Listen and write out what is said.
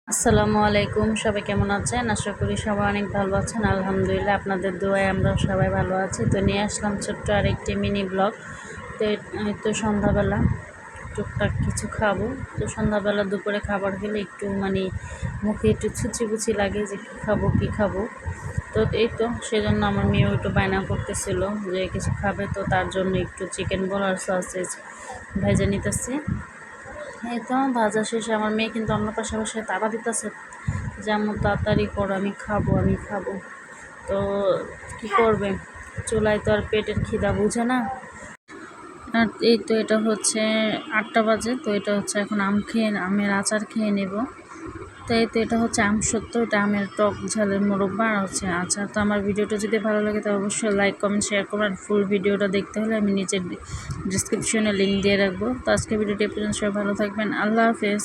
আসসালামু আলাইকুম, সবাই কেমন আছেন? আশা করি সবাই অনেক ভালো আছেন। আলহামদুলিল্লাহ, আপনাদের দোয়ায় আমরা সবাই ভালো আছি। তো নিয়ে আসলাম ছোট্ট আরেকটি মিনি ব্লগ। তো তো সন্ধ্যাবেলা টুকটাক কিছু খাবো। তো সন্ধ্যাবেলা দুপুরে খাবার খেলে একটু মুখে একটু ছুচি লাগে যে কী খাবো। তো এই তো সেজন্য আমার মেয়েও একটু বায়না করতেছিল যে কিছু খাবে, তো তার জন্য একটু চিকেন বল আর সসেজ ভেজে নিতেছি। এই তো ভাজা শেষে আমার মেয়ে কিন্তু অন্য পাশাপাশি তাড়া দিতেছে যে আম্মু তাড়াতাড়ি করো, আমি খাবো। তো কি করবে, চুলায় তো আর পেটের খিদা বুঝে না। আর এই তো এটা হচ্ছে 8টা বাজে। তো এটা হচ্ছে এখন আমের আচার খেয়ে নেব। তো এই তো এটা হচ্ছে আমসত্ত্ব, এটা আমের টক ঝালের মোরব্বা আর হচ্ছে আচার। তো আমার ভিডিওটা যদি ভালো লাগে তো অবশ্যই লাইক কমেন্ট শেয়ার করবেন। আর ফুল ভিডিওটা দেখতে হলে আমি নিচের ডিসক্রিপশনে লিঙ্ক দিয়ে রাখবো। তো আজকে ভিডিওটি পর্যন্ত সবাই ভালো থাকবেন। আল্লাহ হাফেজ।